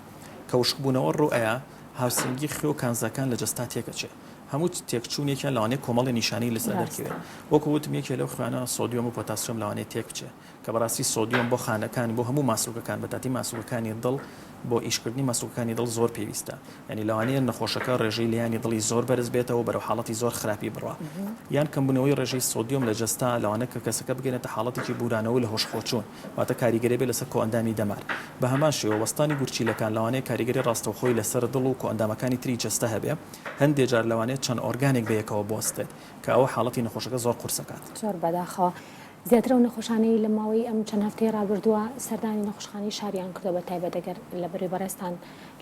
Speaker 3: کە وشکبوونەوە ڕوئەیە هاوسنگی خێ و کانزەکان لە جەستا تێکەچێ هەموو تێکچوونێکیان لەوانەیە کۆمەڵی نیشانی لەسەر دەرکەوێت وەکو وتم یەکێ لەو خوێنە سۆدیۆم و پۆتاسیۆم لەوانەیە تێک بچێ کە بەڕاستی سۆدیۆم بۆ خانەکان بۆ هەموو ماسوولەکان بەتاتی ماسوولەکانی دڵ بۆ ئیشکردنی ماسوولەکانی دڵ زۆر پێویستە ینی لەوانەیە نەخۆشەکە ڕێژەی لیانی دڵی زۆر بەرز بێتەوە بەرەو حاڵەتی زۆر خراپی بڕوا یان کەمبوونەوەی ڕێژەی سۆدیۆم لە جەستا لەوانە کە کەسەکە بگەێنێتە حاڵەتێکی بورانەوە لە هۆشخۆچوون واتە کاریگەری بێ لەسەر کۆئەندامی دەمار بە هەمان شێوە وەستانی گورچیلەکان لەوانەیە کاریگەری ڕاستەوخۆی لەسەر دڵ و کۆئەندامەکانی تری جەستە هەبێ هەندێک جار لەوانەیە چەند ئۆرگانێک بەیەکەوە بۆستێت کە ئەوە حاڵەتی نەخۆشەکە زۆر قورسەکات
Speaker 1: زۆر بەداخەوە زیاترە و نەخۆشانەی لە ماوەی ئەم چەند هەفتەی ڕابردووە سەردانی نەخۆشخانەی شاریان کردەوە بە تایبەت ئەگەر لە بەڕێ بەڕێستان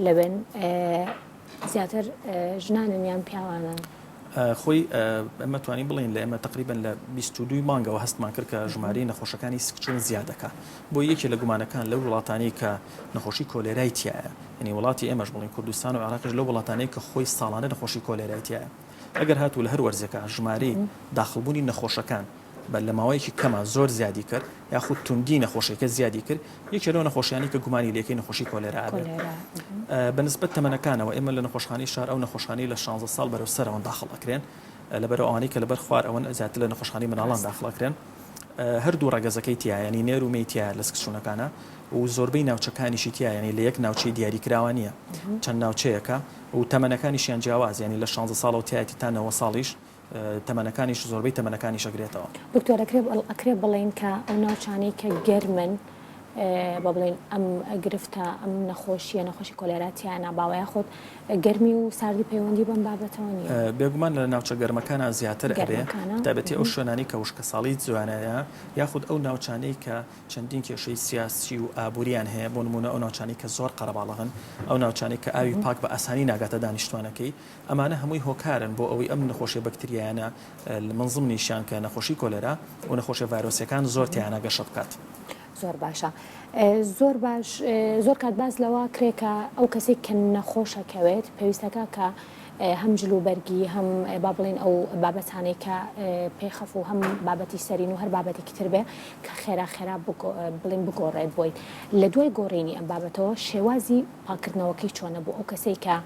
Speaker 1: لەبن زیاتر ژنانیان پیاوانە
Speaker 3: خۆی ئەمە توانین بڵین لە ئێمە تقریبن لە 22 مانگەوە هەستمان کرد کە ژمارەی نەخۆشەکانی سکچون زیادەکە بۆ یەکێ لە گومانەکان لەو وڵاتانی کە نەخۆشی کۆلێرای تایە ینی وڵاتی ئێمەش بڵین کوردستان و عێراقش لەو وڵاتانەی کە خۆی ساڵانە نەخۆشی کۆلێرای تایە ئەگەر هاتوو لە هەر وەرزێکە ژمارەی داخڵبوونی نەخۆشەکان بە لە ماوەیەکی کەمە زۆر زیادی کرد یاخود توندی نەخۆشیەکە زیادی کرد یەکێرەوە نەخۆشیانی کە گومانی لێکەی نەخۆشی کۆلێرا بێت بەنسبەت تەمەنەکانەوە ئێمە لە نەخۆشخانەی شار ئەو نەخۆشخانەی لە 16 ساڵ بەرەو سەرەوە داخڵ ئەکرێن لەبەرەوە ئەوانەی کە لەبەر خوار ئەوەن زیاتر لە نەخۆشخانەی منداڵان داخڵ ئەکرێن هەردوو ڕەگەزەکەی تایە ینی نێر و مەی تایە لە سکچوونەکانە و زۆربەی ناوچەکانیشی تایە ینی لە یەک ناوچەی دیاریکراوە نییە چەند ناوچەیەکە و تەمەنەکانیشیان جیاواز ینی لە 16 ساڵەوە تایەتی تا 9 ساڵیش تەمەنەکانیش زۆربەی تەمەنەکانی شەگرێتەوە
Speaker 1: دکتۆر ئەکرێ بڵێن کە ئەو ناوچانەی کە گەرمن بە بڵێن ئەم گرفتە ئەم نەخۆشی کۆلێراتیانە باوەیە خۆت گەرمی و ساردی پەیوەندی بەم بابەتەوە نیە
Speaker 3: بێگومان لە ناوچە گەرمەکانە زیاتر ئەبێ تابەتی ئەو شوێنانی کە وشکە ساڵی جوانەیە یاخود ئەو ناوچانەی کە چەندین کێشەی سیاسی و ئابوووریان هەیە بۆ نمونە ئەو ناوچانی کە زۆر قەرەباڵغن ئەو ناوچانی کە ئاوی پاک بە ئاسانی ناگاتە دانیشتوانەکەی ئەمانە هەمووی هۆکارن بۆ ئەوەی ئەم نەخۆشی بەکتریایانە منزم نیشان کە نەخۆشی کۆلێرا و نەخۆشی ڤایرۆسیەکان زۆر تیانە گەشە بکات.
Speaker 1: زۆر باشە زۆر باش زۆر کات باز لەوە کرێکە ئەو کەسێک کە نەخۆشەکەوێت پێویستەکە کە هەم جلوبەرگی هەم با بڵین ئەو بابەتانەی کە پێخەف و هەم بابەتی سەرین و هەر بابەتێکی تر بێ کە خێرا بڵین بگۆڕێت بۆیت لە دوای گۆڕینی ئەم بابەتەوە شێوازی پاکردنەوەکەی چۆنە بۆ ئەو کەسێک کە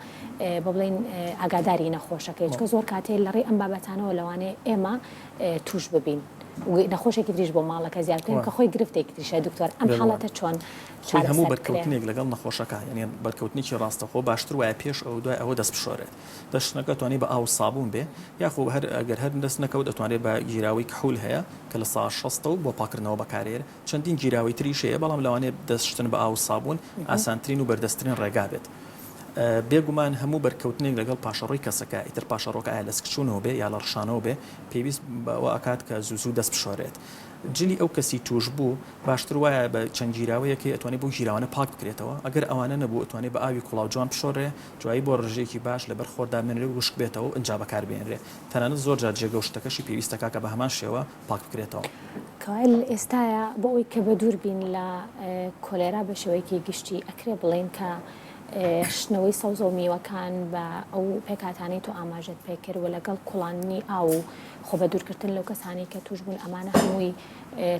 Speaker 1: بڵین ئاگاداری نەخۆشەکەی چکە زۆر کاتێ لەڕێ ئەم بابەتانەوە لەوانەیە ئێمە توش ببین نەخۆشێکی تریش بۆ ماڵەکە زیادکەین کە خۆی گرفتێکی تریشە دکتۆر ئەم حاڵەتە چۆن
Speaker 3: هەموو بەرکەوتنێک لەگەڵ نەخۆشەکە یعنی بەرکەوتنێکی ڕاستەخۆ باشتر وایە پێش ئەو دوای ئەوە دەست بشۆرێت دەشتەکە توانێت بە ئاو سابوون بێ یاخۆ هەر ئەگەر هەر دەست نەکەوت دەتوانێت بە گیراوی کحول هەیە کە لە سا 60 بۆ پاکردنەوە بەکارێر چەندین گیراوی تریش هەیە بەڵام لەوانێت دەستشتن بە ئاو سابوون ئاسانترین و بەردەستترین ڕێگا بێت بێگومان هەموو بەرکەوتنێک لەگەڵ پاشەڕۆی کەسەکە ئیتر پاشەڕۆکە ئایا لە سکچوونەوە بێ یا لە ڕشانەوە بێ پێویست بەوە ئەکات کە زوو دەست بشۆرێت جلی ئەو کەسی توش بوو باشتر وایە بە چەند گیراوەیەکی ئەتوانێت بۆ گیراوانە پاک بکرێتەوە ئەگەر ئەوانە نەبوو ئەتوانێت بە ئاوی کوڵاو جوان بشۆڕێ جوایی بۆ ڕژێکی باش لەبەر خۆردا منرێ وشک بێتەوە ئەنجا بەکاربێنرێ تەنانەت زۆر جار جێگە شتەکەشی پێویستەکە کە بە هەمان شێوە پاک بکرێتەوە
Speaker 1: کایل ئێستاە بۆ ئەوی کە بە دوور بین لە کۆلێرا بە شێوەیەکی گشتی ئەکرێ بڵێن کە شنەوەی سەوز و میوەکان بە ئەو پێکاتانەی تو ئاماژت پێکرد و لەگەڵ کوڵانی ئاو و خۆ بە دوورکردن لەو کەسانی کە توش بوون ئەمانە هەمووی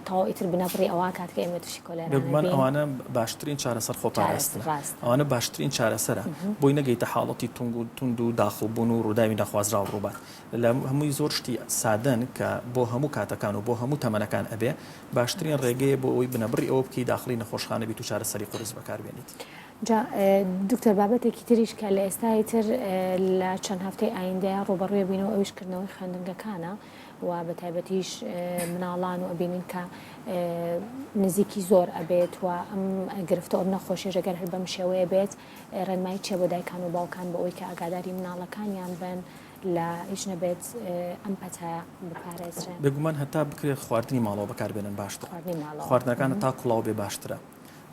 Speaker 1: تاوا ئیتر بنەبڕی ئەوە کات کە ئێمە تووشی کۆلێرا
Speaker 3: بێگومان ئەوانە باشترین چارەسەر خۆپاراستن ئەوانە باشترین چارەسەرە بۆی نەگەیتە حاڵەتی تونگ و داخڵبوون و ڕووداوی نەخوازرا و ڕووبات لە هەمووی زۆر شتی سادەن کە بۆ هەموو کاتەکان و بۆ هەموو تەمەنەکان ئەبێ باشترین ڕێگەیە بۆ ئەوی بنەبڕی ئەوە بکەی داخلی نەخۆشخانە بیت و چارەسەری قورس بەکاربێنیت.
Speaker 1: جا دکتۆر بابەتێکی تریش کە لە ئێستای تر لە چەند هەفتەی ئایندەیە ڕۆبەڕوێ بینەوە ئەویشکردنەوەی خوێندنگەکانە و بە تایبەتیش مناڵان و ئەبینین کە نزیکی زۆر ئەبێت و ئەم گرفتە ئەو نەخۆشیێژ ئەگەر هەر بەم شێوەیە بێت ڕێنمایی چێ بۆ دایکان و باوکان بە ئەوی کە ئاگاداری مناڵەکانیان بن لە هیچ نەبێت ئەم پەتایە بپارێزرێن
Speaker 3: بێگومان هەتا بکرێت خواردنی ماڵەوە بەکاربێنن باشتر خواردنەکانە تا کوڵاو بێ باشترە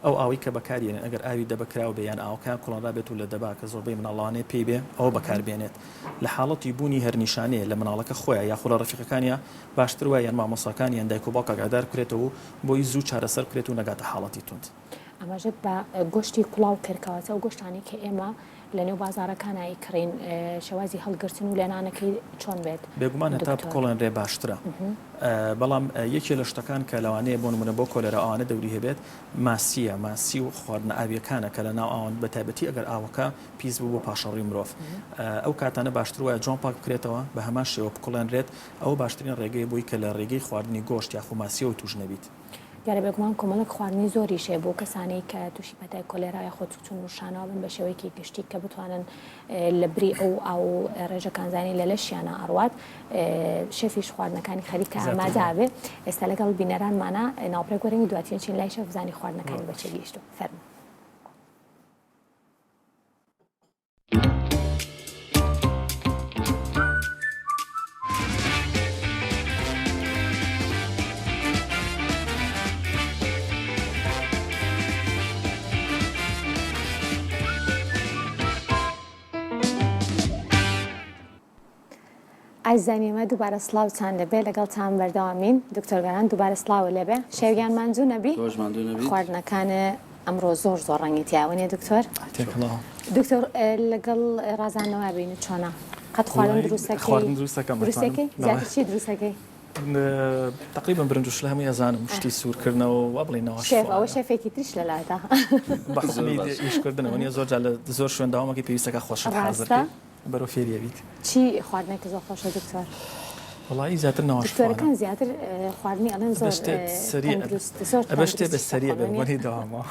Speaker 3: ئەو ئاوی کە بەکارێنێ ئەگەر ئاوی دەبکراوە بێیان ئاوکە کوڵانرا بێت و لە دەبا کە زۆربەی مناڵانەیە پێی بێ ئەو بەکاربێنێت لە حاڵەتی بوونی هەرنیشانەیە لە مناڵەکە خۆیان یا خوڵە ڕەفیقەکانیان باشتر وایە یان مامۆساکانیان دایک و باوک ئاگادار بکرێتەوە بۆی زوو چارەسەر بکرێت و نەگاتە حاڵەتی تند.
Speaker 1: ئەمەژە بە گۆشتی کوڵاو کردکەوەتە و گۆشتانی کە ئێمە لە نێو بازارەکانایی کڕین شێوازی هەڵگرتن و لێنانەکەی چۆن بێت
Speaker 3: بێگومان هەتا بکۆڵێن ڕێ باشترە بەڵام یەکێ لە شتەکان کە لەوانەیە بۆ نمونە بۆ کۆلێرە ئەوانە دەوری هەبێت ماسیە ماسی و خواردنە ئاویەکانە کە لە ناو ئاوان بە تایبەتی ئەگەر ئاوەکە پیس بوو بۆ پاشەڕی مرۆڤ ئەو کاتانە باشتر وایە جۆن پاک بکرێتەوە بە هەمان شێوە بکڵێنرێت ئەو باشترین ڕێگەی بووی کە لە ڕێگەی خواردنی گۆشت یاخو ماسیە و توش نەبیت.
Speaker 1: دیارە بێگومان کۆمەڵک خواردنی زۆری شێ بۆ کەسانی کە تووشی پەتای کۆلێرای خۆچون و شاناو بن بە شێوەیەکی گشتی کە بتوانن لە بری ئەو ڕێژەکانزانی لە لەشیانە ئەڕوات شێفیش خواردنەکانی خەریکە ئامادەبێ ئێستا لەگەڵ بینەرانمانە ناوپڕێک وەرەنگی دواتیان چین لای شەف زانی خواردنەکانی بەچێ گەیشتو فەرمو. ئایزانیمە دووبارە سڵاوتان لەبێ لەگەڵتان بەردەوامین دکتۆرگەران دووبارە سڵاوە لەبێ شێویان ماندوو نەبی خواردنەکانە ئەمڕۆ زۆر زۆر ڕەنگی تیاوەنێ دکتۆر دکتۆر لەگەڵ ڕازانەوە بینی چۆنە قەت خواردن دروستەکەی زیاتر چی دروستەکەی
Speaker 3: تقریبا برنجش لە هەمووی ئەزانم شتی سوورکردنەوە و بڵێنەوە
Speaker 1: شێف ئەوە شێفێکی تریش لەلایدا
Speaker 3: ئیشکردنەوە نیە زۆر لە زۆر شوێنداوامەکەی پێویستەکە خۆش حاضر بەرەو فێریەویت
Speaker 1: چی خواردنێکی زۆر خۆشە دکتۆر؟
Speaker 3: وڵی زیاتر
Speaker 1: دکتۆرەکان زیاتر خواردنی ئەڵێن زۆر
Speaker 3: بەشتێ بە سەریە بەوەی داوامەوە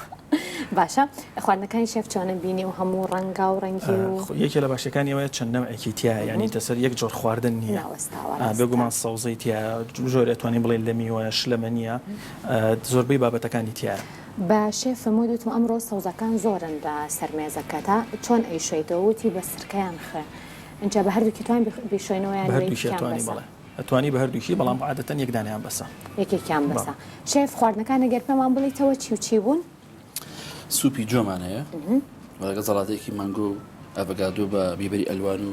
Speaker 1: باشە خواردنەکانی شێف چۆنە بینی و هەموو ڕەنگا و ڕەنگی و
Speaker 3: یەکێ لە باشەکانیەوەیە چەند نەوەیەکی تایە یعنی تەسەر یەک جۆر خواردن نییە بێگومان سەوزەی تایە جۆر ئەتوانین بڵێن لە میوەیە شلەمە نییە زۆربەی بابەتەکانی تایە.
Speaker 1: بە شێف فەرموویتم ئەمڕۆ سەوزەکان زۆرن لە سەرمێزەکەتە چۆن ئەیشۆیتەوە وتی بە سرکەیان خە اینجا بە هەردووکی توان بیشۆینەوەیان
Speaker 3: ئەتوانی بە هەردووکی بەڵام عادەتەن یەکدانیان بەسە
Speaker 1: یەکێکیان بەسە شێف خواردنەکانە گەر پێمان بڵیتەوە چی و چی بوون؟
Speaker 2: سوپی جۆمانەیە وەڵەگە زەڵاتەیەکی مانگۆ و ئەڤۆکادۆ بە بیبەری ئەلوان و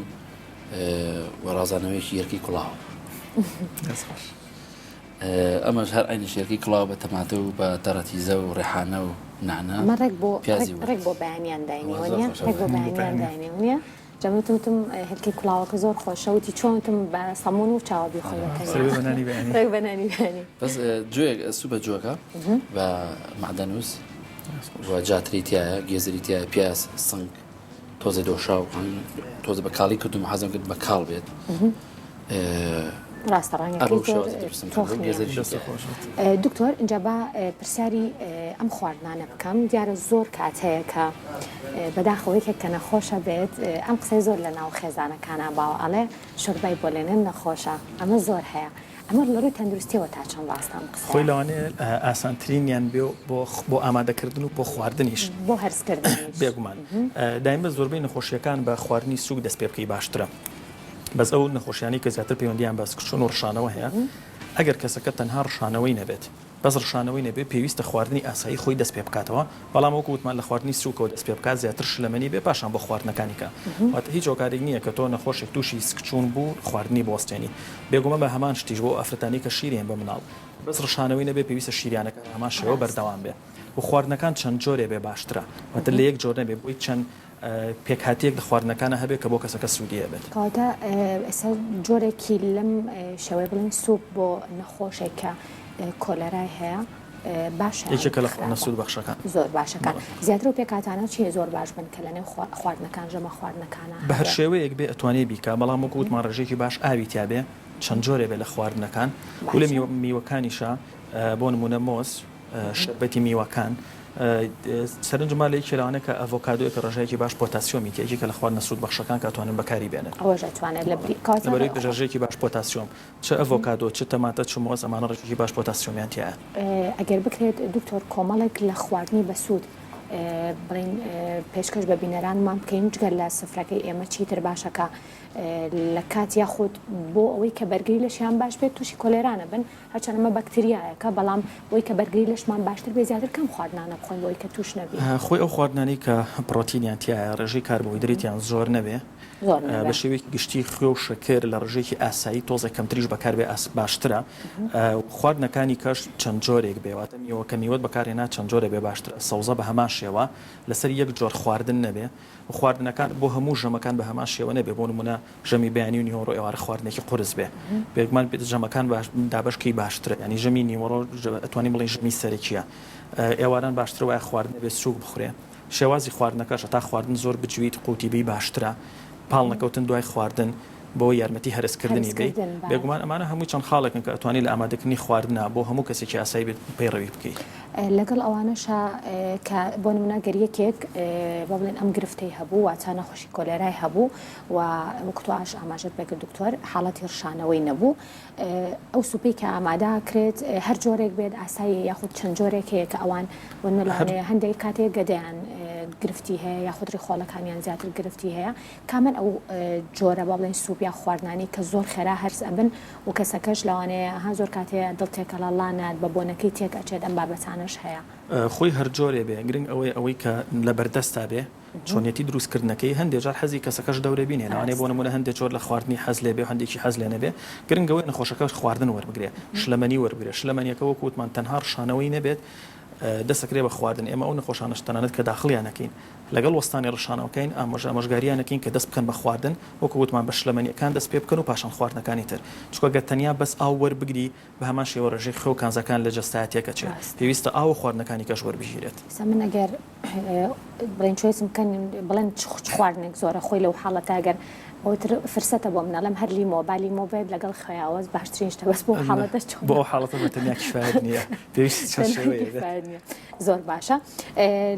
Speaker 2: وەڕازانەوەیەکی یەرکی کوڵاو ئەمەش هەر ئەینی شێرکی کڵاو بە تەماتە و بە تەڕەتیزە و ڕێحانە و نعنە
Speaker 1: ڕێک بۆ بەیانیان داینیوە نیە ڕێک بۆ بەیانیان داینیوە نیە جەموتم هەرکی کوڵاوەکە زۆر خۆشەوتی چۆنتم بە سەمون و چاوەبی خۆیەکەی بەنانی
Speaker 2: بەس جوێک سوپە جوەکە بە معدەنووس و جاتری تایە گێزری تایە پیاز سنگ تۆزە دۆشا و تۆزە بە کاڵی کردوم حەزم کرد بە کاڵ بێت
Speaker 1: دکتۆر اینجا بە پرسیاری ئەم خواردنانە بکەم دیارە زۆر کات هەیە کە بەداخەوەیکە کە نەخۆشە بێت ئەم قسەی زۆر لە ناو خێزانەکانە باوە ئەڵێ شوربای بۆلێنن نەخۆشە ئەمە زۆر هەیە ئەمە لەڕووی تەندروستیەوە تا چەند ڕاستان قسە
Speaker 3: خۆی لەوانەیە ئاسانترینیان بێ بۆ ئامادەکردن و بۆ خواردنیش
Speaker 1: بۆ هەرسکردن
Speaker 3: بێگومان دایمە زۆربەی نەخۆشیەکان بە خواردنی سووک دەست پێ بکەی باشترە بەس ئەو نەخۆشیانی کە زیاتر پەیوەندیان بە سکچۆن و ڕشانەوە هەیە ئەگەر کەسەکە تەنها ڕشانەوەی نەبێت بەس ڕشانەوەی نەبێت پێویستە خواردنی ئاسایی خۆی دەست پێ بکاتەوە بەڵام وەکو وتمان لە خواردنی سووکەوە دەست پێ بکات زیاتر شلەمەنی بێ پاشان بۆ خواردنەکانی کە واتە هیچ هۆکارێک نییە کە تۆ نەخۆشێک تووشی سکچون بوو خواردنی بۆستێنی بێگومە بە هەمان شتیش بۆ ئەفرەتانی کە شیریان بە مناڵ بەس ڕشانەوەی نەبێ پێویستە شیریانەکە هەمان شێوە بەردەوام بێ و خواردنەکان چەند جۆرێ بێ باشترە واتە لە یەک جۆر نەبێ بۆی چەند پێکهاتیەک لە خواردنەکانە هەبێت کە بۆ کەسەکە سوودیە بێت
Speaker 1: کەواتە ئێستا جۆرێکی لەم شەوەی بڵین سوپ بۆ نەخۆشێک کە کۆلەرای هەیە باشە
Speaker 3: یەکێکە لە نەسوود بەخشەکان
Speaker 1: زۆر باشەکان زیاتر و پێکاتانە چیە زۆر باش بن کە لەنێو خواردنەکان ژەمە خواردنەکانە
Speaker 3: بە هەر شێوەیەک بێ ئەتوانێ بیکە بەڵام وەکو وتمان ڕێژێکی باش ئاوی تیابێ چەند جۆرێ بێ لە خواردنەکان و لە میوەکانیشە بۆ نمونە مۆز شەربەتی میوەکان سەرنجما لە یەکێ لەوانە کە ئەڤۆکادۆیە کە ڕێژەیەکی باش پۆتاسیۆمی تێ یەکێکە لە خواردنە سوود بەخشەکان کە ئەتوانن بەکاری بێنن لەبەرەوەی ڕێژەیەکی باش پۆتاسیۆم چ ئەڤۆکادۆ چ تەماتە چ مۆز ئەمانە ڕێژێکی باش پۆتاسیۆمیان تایە
Speaker 1: ئەگەر بکرێت دکتۆر کۆمەڵێک لە خواردنی بە سوود بڵین پێشکەش بە بینەرانمان بکەین جگەر لە سفرەکەی ئێمە چیتر باشەکە لە کات یاخود بۆ ئەوەی کە بەرگری لەشیان باش بێت تووشی کۆلێرانە بن هەرچەند ئەمە بەکتریایەکە بەڵام بۆی کە بەرگری لەشمان باشتر بێ زیاتر کەم خواردنانە بخۆین بۆی کە توش نەبی
Speaker 3: خۆی ئەو خواردنانی کە پرۆتینیان تایە ڕێژەی کاربۆهیدرێتیان زۆر نەبێ بە شێوەیەکی گشتی خوێ و شەکر لە ڕژێکی ئاسایی تۆزە کەمتریش بەکاربێ باشترە خواردنەکانی کەش چەند جۆرێک بێواتە میوەکە میوەت بەکارهێنا چەند جۆرێک بێ باشتر سەوزە بە هەمان شێوە لەسەر یەک جۆر خواردن نەبێ خواردنەکان بۆ هەموو ژەمەکان بە هەمان شێوە نەبێ بۆ نمونە ژەمی بەیانی و نیوەڕۆ ئێوارە خواردنێکی قورس بێ بێگومان ژەمەکان دابشکی باشترە ینی ژەمی نیوەڕۆ ئەتوانین بڵێن ژەمی سەرەکیە ئێواران باشتر وایە خواردن بێ سووک بخورێ شێوازی خواردنەکەش تا خواردن زۆر بجویت قوتیبی باشترە پاڵ نەکەوتن دوای خواردن بۆ یارمەتی هەرسکردنی بێ بێگومان ئەمانە هەمووی چەند خاڵێکن کە ئەتوانی لە ئامادەکردنی خواردنە بۆ هەموو کەسێکی ئاسایی بێت پەیڕەوی بکەیت
Speaker 1: لەگەڵ ئەوانەشە کە بۆ نمونە گەریەکێک بە بڵێن ئەم گرفتەی هەبوو واتە نەخۆشی کۆلێرای هەبوو و وەکتواش ئاماژەت بێکرد دکتۆر حاڵەتی ڕشانەوەی نەبوو ئەو سوپەی کە ئامادا کرێت هەر جۆرێک بێت ئاسایی یاخود چەند جۆرێک هەیە کە ئەوان وەنمەڵانەیە هەندێک کاتێک گەدەیان گرفتی هەیە یاخود ڕیخۆڵەکانیان زیاتر گرفتی هەیە کامەن ئەو جۆرە بە بڵێن سوپیا خواردنانی کە زۆر خێرا هەرس ئەبن و کەسەکەش لەوانەیە ها زۆر کاتەیە دڵتێکە لەڵانات بە بۆنەکەی تێک ئەچێت ئەم بابەتانەش هەیە
Speaker 3: خۆی هەر جۆرێ بێ گرنگ ئەوەی کە لە بەردەستا بێ چۆنیەتی دروستکردنەکەی هەندێک جار حەزی کەسەکەش دەورە بینێ لەوانەیە بۆ نمونە هەندێک جۆر لە خواردنی حەز لێ بێ هەندێکی حەز لێ نەبێ گرنگەوەی نەخۆشەکەش خواردن وەربگرێ شلەمەنی وەربگرێ شلەمەنیەکە وەکوتمان تەنها ڕشانەوەی نەبێت دەسەکرێ بە خواردن ئێمە ئەو نەخۆشانەش تەنانەت کە داخلیانەکەین لەگەڵ وەستانی ڕشانەوەکەین ئامۆژگاریانەکەین کە دەست بکەن بە خواردن وەکو وتمان بە شلەمەنیەکان دەست پێ بکەن و پاشان خواردنەکانی تر چکە گە تەنیا بەس ئاو وەربگری بە هەمان شێوە ڕێژەی خێو کانزەکان لە جەستایەتێکە چێت پێویستە ئاو خواردنەکانی کەش وەربژیرێت
Speaker 1: من ئەگەر بڵێن چۆیسم بکەن بڵێن خواردنێک زۆرە خۆی لەو حاڵەتە ئەگەر ئەوتر فرسەتە بۆ منەڵم هەر لیمۆ بالیمۆ بێت لەگەڵ خەیاوەز باشترین شتە بەس بۆ حاڵەتە
Speaker 3: بۆ حاڵەتە بەتەنیا کفایەت نییە پێویست
Speaker 1: زۆر باشە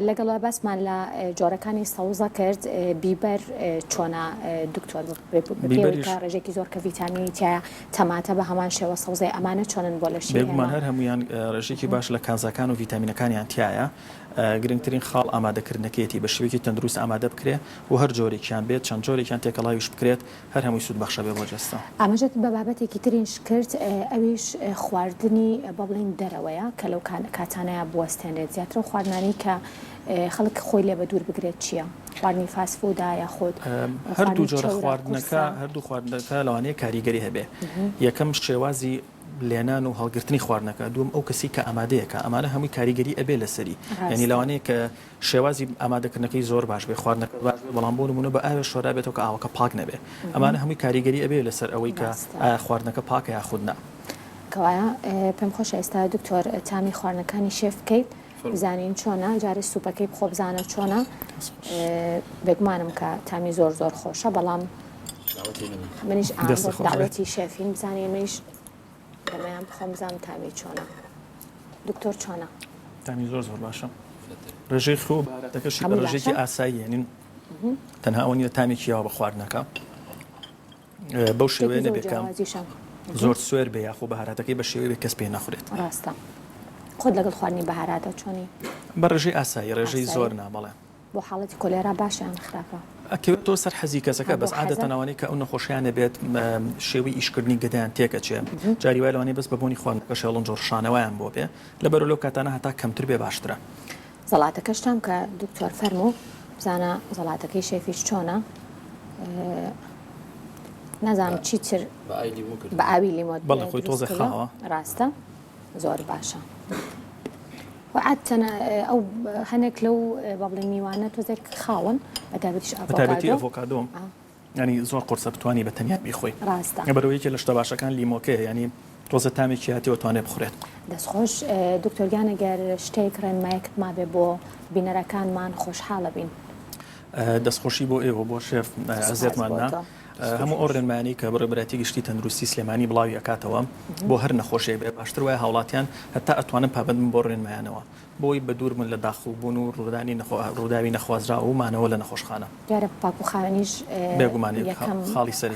Speaker 1: لەگەڵ بەسمان لە جۆرەکانی سەوزە کرد بیبەر چۆنا دکتۆر ڕێژێکی زۆر کە ڤیتامینی تایە تەماتە بە هەمان شێوە سەوزای ئەمانە چۆنن بۆ لەشی
Speaker 3: بێگومان هەر هەمویان ڕێژێکی باش لە کانزەکان و ڤیتامینەکانیان تایە گرنگترین خاڵ ئامادەکردنەکەیەتی بە شێوەیەکی تەندروست ئامادە بکرێ و هەر جۆرێکیان بێت چەند جۆرێکیان تێکەڵاویش بکرێت هەر هەمووی سوود بەخشە بێ بۆ جەستە
Speaker 1: ئاماژەت بە بابەتێکی ترینش کرد ئەویش خواردنی بە بڵین دەرەوەیە کە لەو کاتانەیە بوەستێنرێت زیاتر خواردنانی کە خەڵک خۆی لێ بە دوور بگرێت چییە؟ خواردنی فاسفودا یاخود
Speaker 3: هەردوو جۆرە خواردنەکە هەردوو خواردنەکە لەوانەیە کاریگەری هەبێ یەکەم شێوازی لێنان و هەڵگرتنی خواردنەکە دوم ئەو کەسی کە ئامادەیەکە ئەمانە هەمووی کاریگەری ئەبێ لەسەری یعنی لەوانەیە کە شێوازی ئامادەکردنەکەی زۆر باش بێ خواردنەکە باش بەڵام بۆ نمونە بە ئاوێ شۆرا بێتەوە کە ئاوەکە پاک نەبێ ئەمانە هەمووی کاریگەری ئەبێ لەسەر ئەوەی کە خواردنەکە پاکە یاخود نا
Speaker 1: کەوایە پێم خۆشە ئێستا دکتۆر تامی خواردنەکانی شێف بکەیت بزانین چۆنە جارێ سوپەکەی بخۆ بزانە چۆنە بێگومانم کە تامی زۆر زۆر خۆشە بەڵام منیش داوەتی شێفین بزانین منیش دەمەیان بخۆم بزانم تامی چۆنە دکتۆر چۆنە
Speaker 3: تامی زۆر زۆر باشە ڕێژەی خۆ بارەتەکەشی بە ڕێژێکی ئاسایی یعنی تەنها ئەوە نیە تامێکیەوە بە خواردنەکە بەو شێوەیە نەبێکم زۆر سوێر بێ یاخۆ بەهاراتەکەی بە شێوەیە کەس پێ نەخورێت
Speaker 1: ڕاستە خۆت لەگەڵ خواردنی بەهاراتە چۆنی
Speaker 3: بە ڕێژەی ئاسایی ڕێژەی زۆر نامەڵێ
Speaker 1: بۆ حاڵەتی کۆلێرا باشیان خراپە
Speaker 3: ئەکەوێت تۆ سەر حەزی کەسەکە بەس عادەتەنەوەی کە ئەو نەخۆشییانە بێت شێوی ئیشکردنی گەدایان تێکەچێ جاری وای لەوانەیە بەس بە بۆنی خواردنەکە شێڵن جۆرشانەوەیان بۆ بێ لەبەرەوە لەو کاتانە هەتا کەمتر بێ باشترە
Speaker 1: زەڵاتەکەشتام کە دکتۆر فەرموو بزانە زەڵاتەکەی شێفیش چۆنە نازانم چیتر بە ئاوی لیمۆ
Speaker 3: بەڵێ خۆی تۆزە خاوە
Speaker 1: ڕاستە زۆر باشە وعادتەنە ئەو هەنێک لەو بە بڵێ میوانە تۆزێک خاوەن بەتابەتیش
Speaker 3: ئەڤۆکادۆ ینی زۆر قورسە بتوانی بە تەنیا بیخۆی
Speaker 1: ڕاستە
Speaker 3: بەرەوەیەکی لە شتە باشەکان لیمۆکەیە ینی تۆزە تامێکی هاتیەوە توانێت بخورێت
Speaker 1: دەستخۆش دکتۆرگیانە گەر شتێک ڕێنمایەکت ما بێ بۆ بینەرەکانمان خۆشحاڵە بین
Speaker 3: دەستخۆشی بۆ ئێوە بۆ شێف ئەزێتماننا هەموو ئەو ڕێنمانی کە بڕێبەتی گشتی تەندروستی سلێمانی بڵاوی ئەکاتەوە بۆ هەر نەخۆشیێ بێ باشتر وایە هاوڵاتیان هەتا ئەتوانن پابندن بۆ ڕێنمایانەوە بۆی بە دووربوون لە داخڵبوون و ڕووداوی نەخوازرا و مانەوە لە نەخۆشخانە
Speaker 1: دیارە پاک و خاوێنیش
Speaker 3: بێگومانی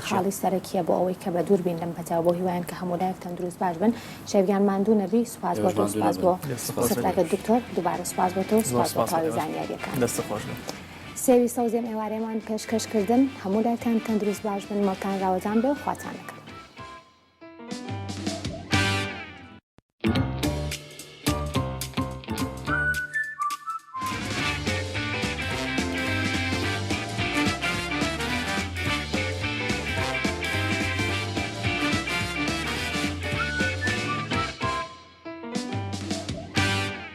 Speaker 1: خاڵی سەرەکیە بۆ ئەوەی کە بە دوور بین لەم پەتەوە بۆ هیوایان کە هەموو لایەک تەندروست باش بن شەویان ماندوو نەبی سوپاس بۆ تۆ سوپاس بۆ سەفراکە دکتۆر دووبارە سوپاس بۆ تۆ سوپاس بۆ تاوی زانیاریەکان
Speaker 3: دەستە خۆش بن.
Speaker 1: سێوی سەوزێم ئێوارەمان پێشکەش کردن هەموو لایەکان تەندروست باش بن مەڵتان ڕاوەتان بێ و خواتانەکە